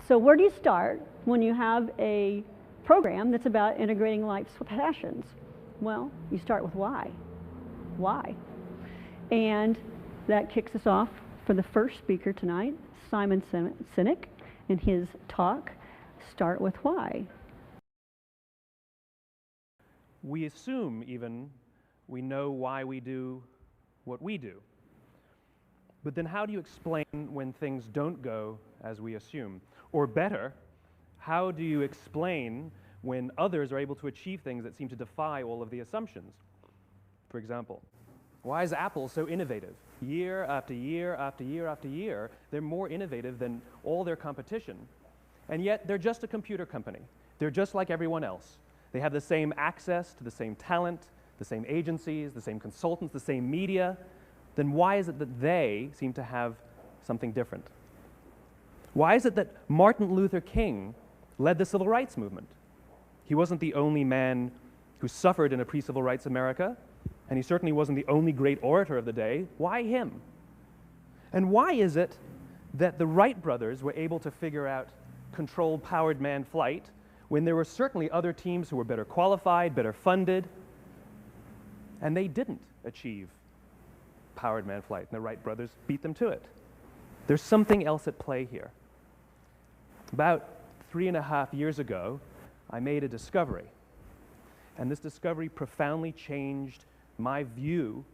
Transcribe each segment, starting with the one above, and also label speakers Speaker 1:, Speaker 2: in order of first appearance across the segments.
Speaker 1: So where do you start when you have a program that's about integrating life's passions? Well, you start with why. Why? And that kicks us off for the first speaker tonight, Simon Sinek, in his talk, Start with Why.
Speaker 2: We assume even we know why we do what we do. But then how do you explain when things don't go as we assume? Or better, how do you explain when others are able to achieve things that seem to defy all of the assumptions? For example, why is Apple so innovative? Year after year after year after year, they're more innovative than all their competition. And yet they're just a computer company. They're just like everyone else. They have the same access to the same talent, the same agencies, the same consultants, the same media. Then why is it that they seem to have something different? Why is it that Martin Luther King led the civil rights movement? He wasn't the only man who suffered in a pre-civil rights America, and he certainly wasn't the only great orator of the day. Why him? And why is it that the Wright brothers were able to figure out controlled powered manned flight when there were certainly other teams who were better qualified, better funded, and they didn't achieve powered manned flight, and the Wright brothers beat them to it? There's something else at play here. About 3.5 years ago, I made a discovery, and this discovery profoundly changed my view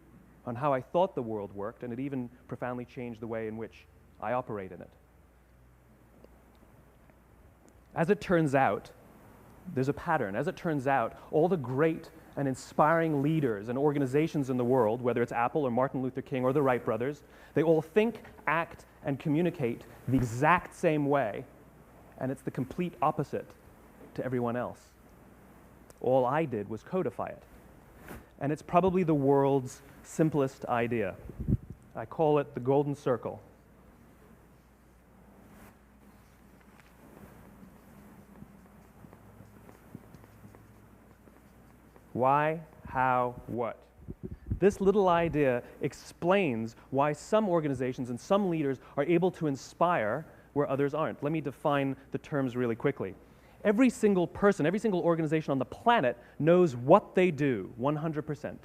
Speaker 2: on how I thought the world worked, and it even profoundly changed the way in which I operate in it. As it turns out, there's a pattern. As it turns out, all the great and inspiring leaders and organizations in the world, whether it's Apple or Martin Luther King or the Wright brothers, they all think, act, and communicate the exact same way, and it's the complete opposite to everyone else. All I did was codify it. And it's probably the world's simplest idea. I call it the golden circle. Why, how, what? This little idea explains why some organizations and some leaders are able to inspire where others aren't. Let me define the terms really quickly. Every single person, every single organization on the planet knows what they do, 100%.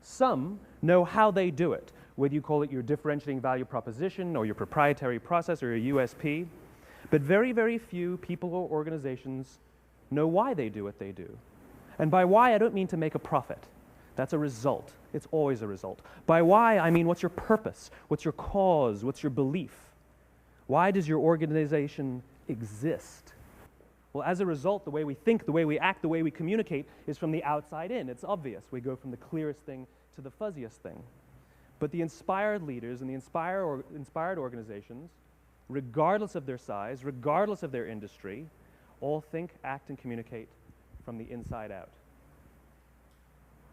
Speaker 2: Some know how they do it, whether you call it your differentiating value proposition or your proprietary process or your USP. But very, very few people or organizations know why they do what they do. And by why, I don't mean to make a profit. That's a result. It's always a result. By why, I mean what's your purpose? What's your cause? What's your belief? Why does your organization exist? Well, as a result, the way we think, the way we act, the way we communicate is from the outside in. It's obvious. We go from the clearest thing to the fuzziest thing. But the inspired leaders and the inspired organizations, regardless of their size, regardless of their industry, all think, act, and communicate from the inside out.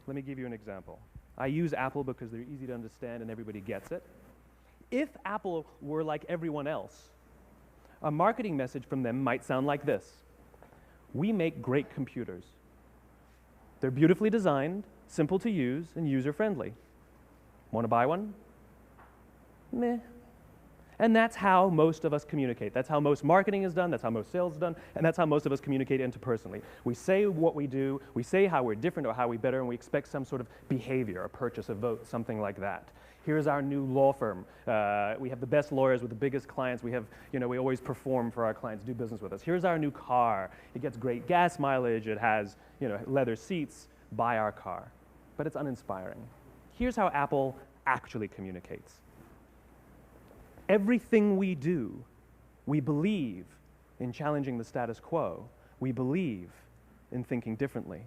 Speaker 2: Let me give you an example. I use Apple because they're easy to understand and everybody gets it. If Apple were like everyone else, a marketing message from them might sound like this. We make great computers. They're beautifully designed, simple to use, and user-friendly. Want to buy one? Meh. And that's how most of us communicate. That's how most marketing is done, that's how most sales is done, and that's how most of us communicate interpersonally. We say what we do, we say how we're different or how we're better, and we expect some sort of behavior, a purchase, a vote, something like that. Here's our new law firm. We have the best lawyers with the biggest clients. We have, we always perform for our clients, do business with us. Here's our new car. It gets great gas mileage. It has, leather seats. Buy our car. But it's uninspiring. Here's how Apple actually communicates. Everything we do, we believe in challenging the status quo. We believe in thinking differently.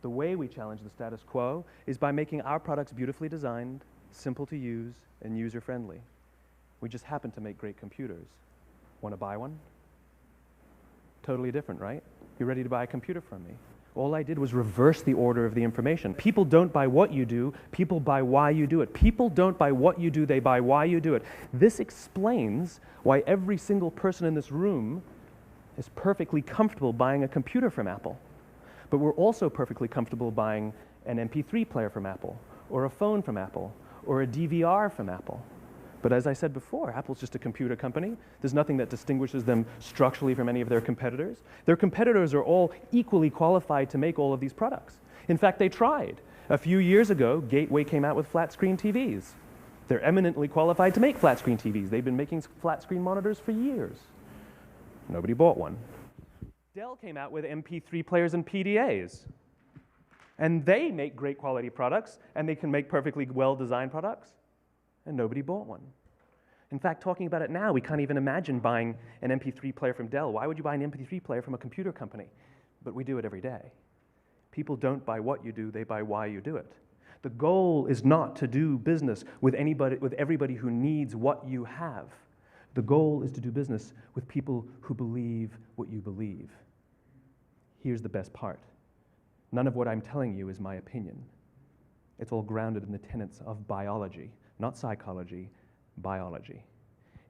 Speaker 2: The way we challenge the status quo is by making our products beautifully designed, simple to use, and user-friendly. We just happen to make great computers. Want to buy one? Totally different, right? You're ready to buy a computer from me. All I did was reverse the order of the information. People don't buy what you do, people buy why you do it. People don't buy what you do, they buy why you do it. This explains why every single person in this room is perfectly comfortable buying a computer from Apple. But we're also perfectly comfortable buying an MP3 player from Apple, or a phone from Apple, or a DVR from Apple. But as I said before, Apple's just a computer company. There's nothing that distinguishes them structurally from any of their competitors. Their competitors are all equally qualified to make all of these products. In fact, they tried. A few years ago, Gateway came out with flat screen TVs. They're eminently qualified to make flat screen TVs. They've been making flat screen monitors for years. Nobody bought one. Dell came out with MP3 players and PDAs. And they make great quality products, and they can make perfectly well-designed products, and nobody bought one. In fact, talking about it now, we can't even imagine buying an MP3 player from Dell. Why would you buy an MP3 player from a computer company? But we do it every day. People don't buy what you do, they buy why you do it. The goal is not to do business with everybody who needs what you have. The goal is to do business with people who believe what you believe. Here's the best part. None of what I'm telling you is my opinion. It's all grounded in the tenets of biology, not psychology, biology.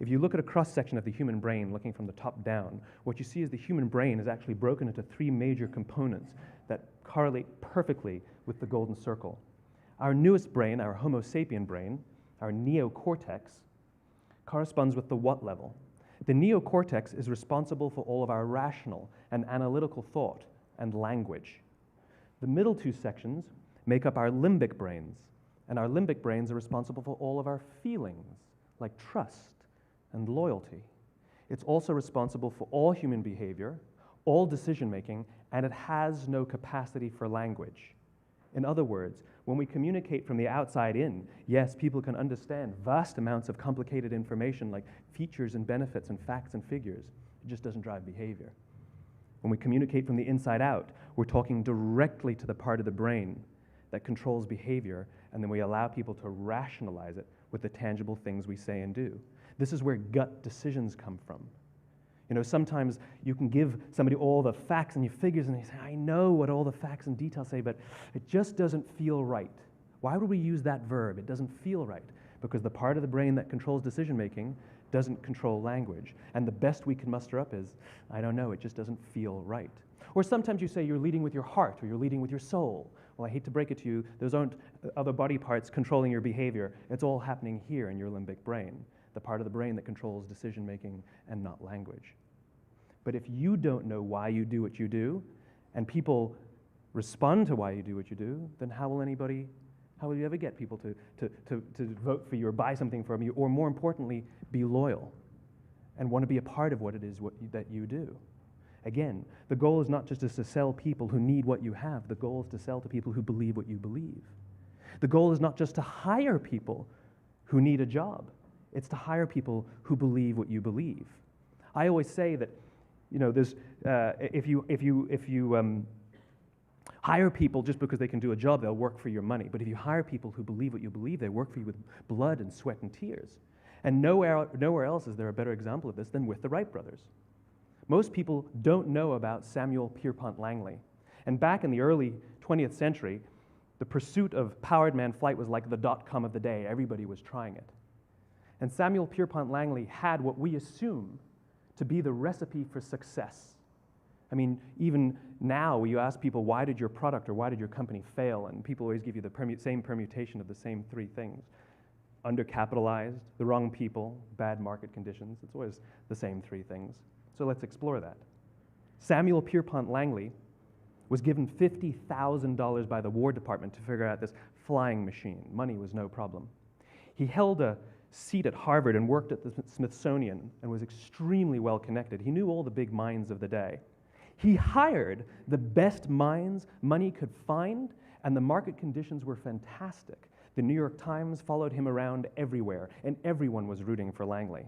Speaker 2: If you look at a cross-section of the human brain, looking from the top down, what you see is the human brain is actually broken into three major components that correlate perfectly with the golden circle. Our newest brain, our Homo sapien brain, our neocortex, corresponds with the what level. The neocortex is responsible for all of our rational and analytical thought and language. The middle two sections make up our limbic brains, and our limbic brains are responsible for all of our feelings, like trust and loyalty. It's also responsible for all human behavior, all decision-making, and it has no capacity for language. In other words, when we communicate from the outside in, yes, people can understand vast amounts of complicated information like features and benefits and facts and figures. It just doesn't drive behavior. When we communicate from the inside out, we're talking directly to the part of the brain that controls behavior, and then we allow people to rationalize it with the tangible things we say and do. This is where gut decisions come from. You know, sometimes you can give somebody all the facts and figures, and they say, I know what all the facts and details say, but it just doesn't feel right. Why would we use that verb? It doesn't feel right. Because the part of the brain that controls decision-making doesn't control language. And the best we can muster up is, I don't know, it just doesn't feel right. Or sometimes you say you're leading with your heart or you're leading with your soul. Well, I hate to break it to you, those aren't other body parts controlling your behavior. It's all happening here in your limbic brain, the part of the brain that controls decision-making and not language. But if you don't know why you do what you do, and people respond to why you do what you do, then how will you ever get people to vote for you or buy something from you, or more importantly, be loyal and want to be a part of what it is that you do? Again, the goal is not just to sell people who need what you have. The goal is to sell to people who believe what you believe. The goal is not just to hire people who need a job. It's to hire people who believe what you believe. I always say that, you know, there's, if you hire people just because they can do a job, they'll work for your money. But if you hire people who believe what you believe, they work for you with blood and sweat and tears. And nowhere else is there a better example of this than with the Wright brothers. Most people don't know about Samuel Pierpont Langley. And back in the early 20th century, the pursuit of powered man flight was like the dot-com of the day. Everybody was trying it. And Samuel Pierpont Langley had what we assume to be the recipe for success. I mean, even now, you ask people, why did your product or why did your company fail? And people always give you the same permutation of the same three things. Undercapitalized, the wrong people, bad market conditions. It's always the same three things. So let's explore that. Samuel Pierpont Langley was given $50,000 by the War Department to figure out this flying machine. Money was no problem. He held a seat at Harvard and worked at the Smithsonian and was extremely well connected. He knew all the big minds of the day. He hired the best minds money could find, and the market conditions were fantastic. The New York Times followed him around everywhere, and everyone was rooting for Langley.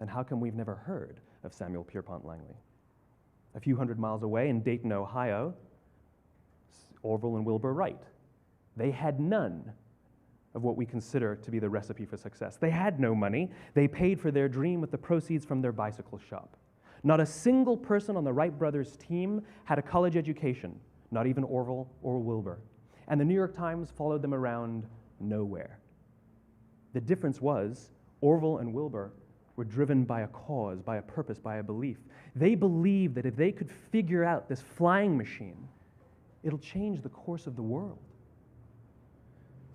Speaker 2: And how come we've never heard of Samuel Pierpont Langley? A few hundred miles away in Dayton, Ohio, Orville and Wilbur Wright. They had none of what we consider to be the recipe for success. They had no money. They paid for their dream with the proceeds from their bicycle shop. Not a single person on the Wright brothers' team had a college education, not even Orville or Wilbur. And the New York Times followed them around nowhere. The difference was Orville and Wilbur were driven by a cause, by a purpose, by a belief. They believed that if they could figure out this flying machine, it'll change the course of the world.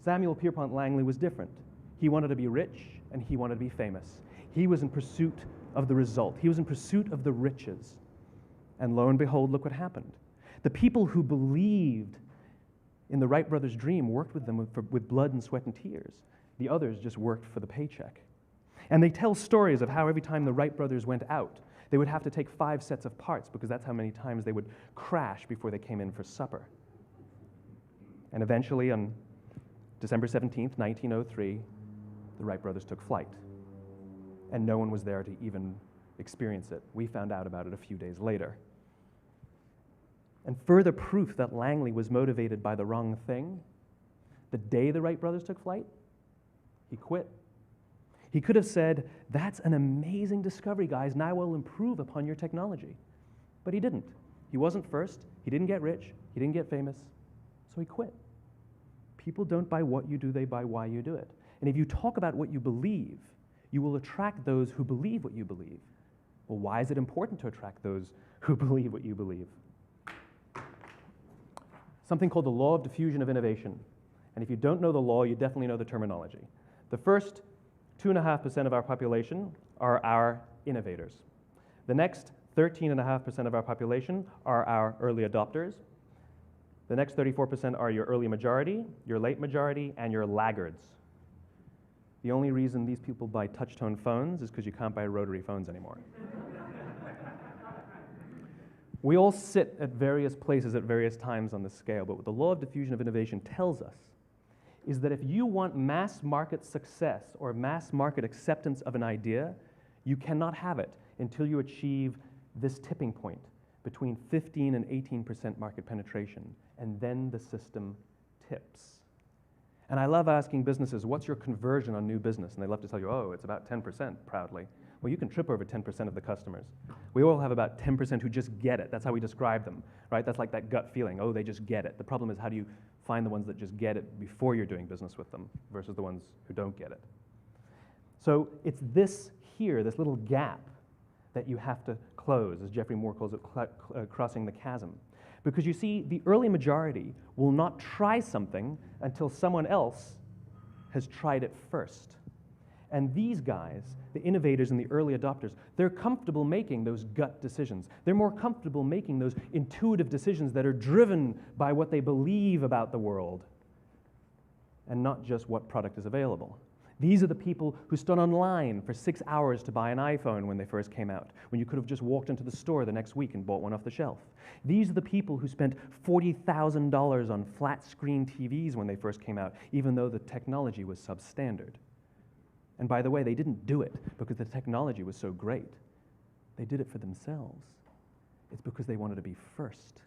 Speaker 2: Samuel Pierpont Langley was different. He wanted to be rich, and he wanted to be famous. He was in pursuit of the result. He was in pursuit of the riches. And lo and behold, look what happened. The people who believed in the Wright brothers' dream worked with them with blood and sweat and tears. The others just worked for the paycheck. And they tell stories of how every time the Wright brothers went out, they would have to take 5 sets of parts because that's how many times they would crash before they came in for supper. And eventually, on December 17th, 1903, the Wright brothers took flight. And no one was there to even experience it. We found out about it a few days later. And further proof that Langley was motivated by the wrong thing, the day the Wright brothers took flight, he quit. He could have said, "That's an amazing discovery, guys. Now we'll improve upon your technology." But he didn't. He wasn't first. He didn't get rich. He didn't get famous. So he quit. People don't buy what you do, they buy why you do it. And if you talk about what you believe, you will attract those who believe what you believe. Well, why is it important to attract those who believe what you believe? Something called the law of diffusion of innovation. And if you don't know the law, you definitely know the terminology. The first 2.5% of our population are our innovators. The next 13.5% of our population are our early adopters. The next 34% are your early majority, your late majority, and your laggards. The only reason these people buy touch-tone phones is because you can't buy rotary phones anymore. We all sit at various places at various times on the scale, but what the law of diffusion of innovation tells us is that if you want mass market success or mass market acceptance of an idea, you cannot have it until you achieve this tipping point between 15 and 18% market penetration, and then the system tips. And I love asking businesses, what's your conversion on new business? And they love to tell you, oh, it's about 10% proudly. Well, you can trip over 10% of the customers. We all have about 10% who just get it. That's how we describe them, right? That's like that gut feeling, oh, they just get it. The problem is, how do you find the ones that just get it before you're doing business with them versus the ones who don't get it? So it's this here, this little gap, that you have to close, as Geoffrey Moore calls it, crossing the chasm. Because you see, the early majority will not try something until someone else has tried it first. And these guys, the innovators and the early adopters, they're comfortable making those gut decisions. They're more comfortable making those intuitive decisions that are driven by what they believe about the world and not just what product is available. These are the people who stood online for 6 hours to buy an iPhone when they first came out, when you could have just walked into the store the next week and bought one off the shelf. These are the people who spent $40,000 on flat-screen TVs when they first came out, even though the technology was substandard. And by the way, they didn't do it because the technology was so great. They did it for themselves. It's because they wanted to be first.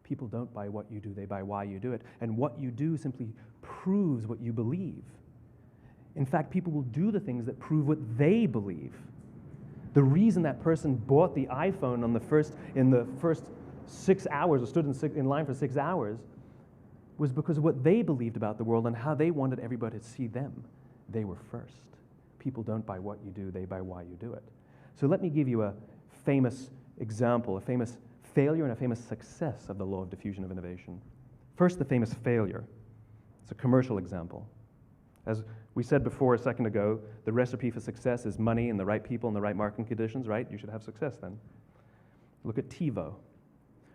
Speaker 2: People don't buy what you do, they buy why you do it. And what you do simply proves what you believe. In fact, people will do the things that prove what they believe. The reason that person bought the iPhone in the first 6 hours, or stood in line for 6 hours, was because of what they believed about the world and how they wanted everybody to see them. They were first. People don't buy what you do, they buy why you do it. So let me give you a famous example, a famous failure and a famous success of the law of diffusion of innovation. First, the famous failure. It's a commercial example. As we said before a second ago, the recipe for success is money and the right people and the right marketing conditions, right? You should have success then. Look at TiVo.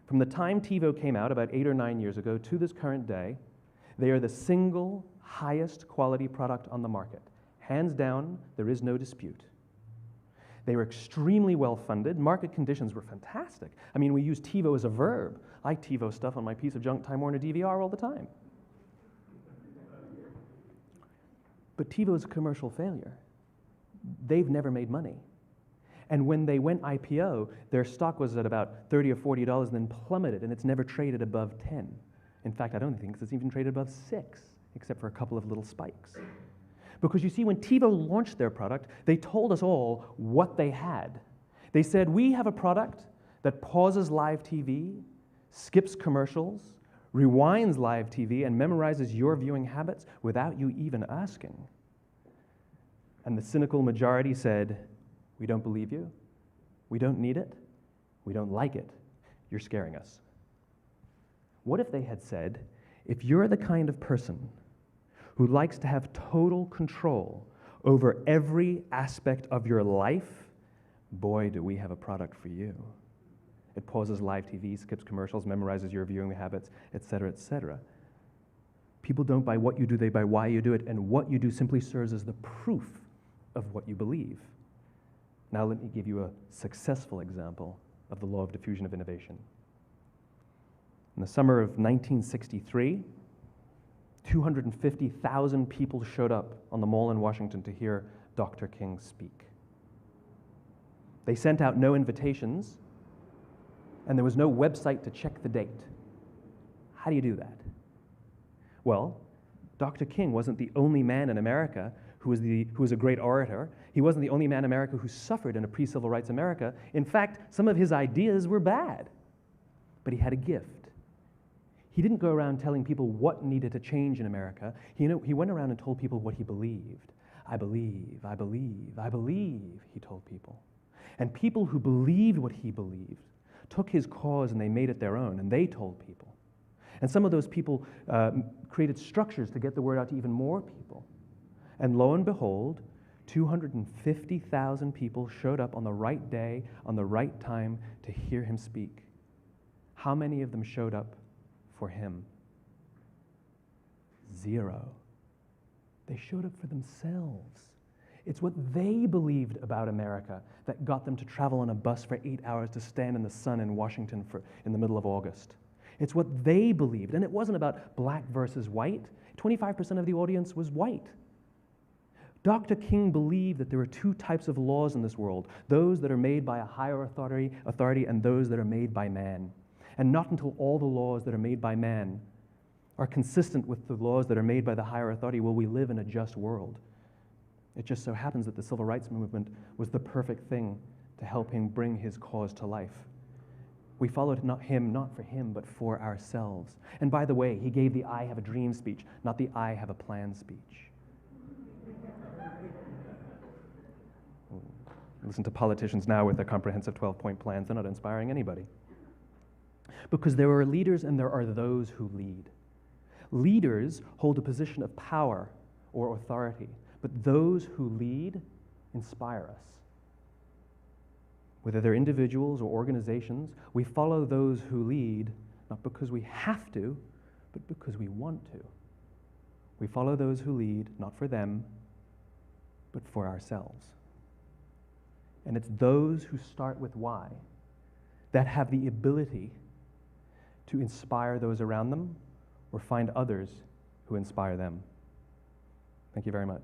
Speaker 2: From the time TiVo came out about 8 or 9 years ago to this current day, they are the single highest quality product on the market. Hands down, there is no dispute. They were extremely well funded. Market conditions were fantastic. I mean, we use TiVo as a verb. I TiVo stuff on my piece of junk Time Warner DVR all the time. But TiVo is a commercial failure. They've never made money. And when they went IPO, their stock was at about $30 or $40 and then plummeted, and it's never traded above 10. In fact, I don't think it's even traded above 6, except for a couple of little spikes. Because you see, when TiVo launched their product, they told us all what they had. They said, we have a product that pauses live TV, skips commercials, rewinds live TV, and memorizes your viewing habits without you even asking. And the cynical majority said, we don't believe you, we don't need it, we don't like it, you're scaring us. What if they had said, if you're the kind of person who likes to have total control over every aspect of your life, boy, do we have a product for you. It pauses live TV, skips commercials, memorizes your viewing habits, etc., etc. People don't buy what you do, they buy why you do it, and what you do simply serves as the proof of what you believe. Now let me give you a successful example of the law of diffusion of innovation. In the summer of 1963, 250,000 people showed up on the Mall in Washington to hear Dr. King speak. They sent out no invitations, and there was no website to check the date. How do you do that? Well, Dr. King wasn't the only man in America who was a great orator. He wasn't the only man in America who suffered in a pre-civil rights America. In fact, some of his ideas were bad, but he had a gift. He didn't go around telling people what needed to change in America. He went around and told people what he believed. I believe, I believe, I believe, he told people. And people who believed what he believed took his cause and they made it their own, and they told people. And some of those people created structures to get the word out to even more people. And lo and behold, 250,000 people showed up on the right day, on the right time to hear him speak. How many of them showed up for him? 0. They showed up for themselves. It's what they believed about America that got them to travel on a bus for 8 hours to stand in the sun in Washington in the middle of August. It's what they believed, and it wasn't about black versus white. 25% of the audience was white. Dr. King believed that there are 2 types of laws in this world, those that are made by a higher authority and those that are made by man. And not until all the laws that are made by man are consistent with the laws that are made by the higher authority will we live in a just world. It just so happens that the civil rights movement was the perfect thing to help him bring his cause to life. We followed not for him, but for ourselves. And by the way, he gave the I have a dream speech, not the I have a plan speech. Listen to politicians now with their comprehensive 12-point plans. They're not inspiring anybody. Because there are leaders and there are those who lead. Leaders hold a position of power or authority, but those who lead inspire us. Whether they're individuals or organizations, we follow those who lead not because we have to, but because we want to. We follow those who lead not for them, but for ourselves. And it's those who start with why that have the ability to inspire those around them or find others who inspire them. Thank you very much.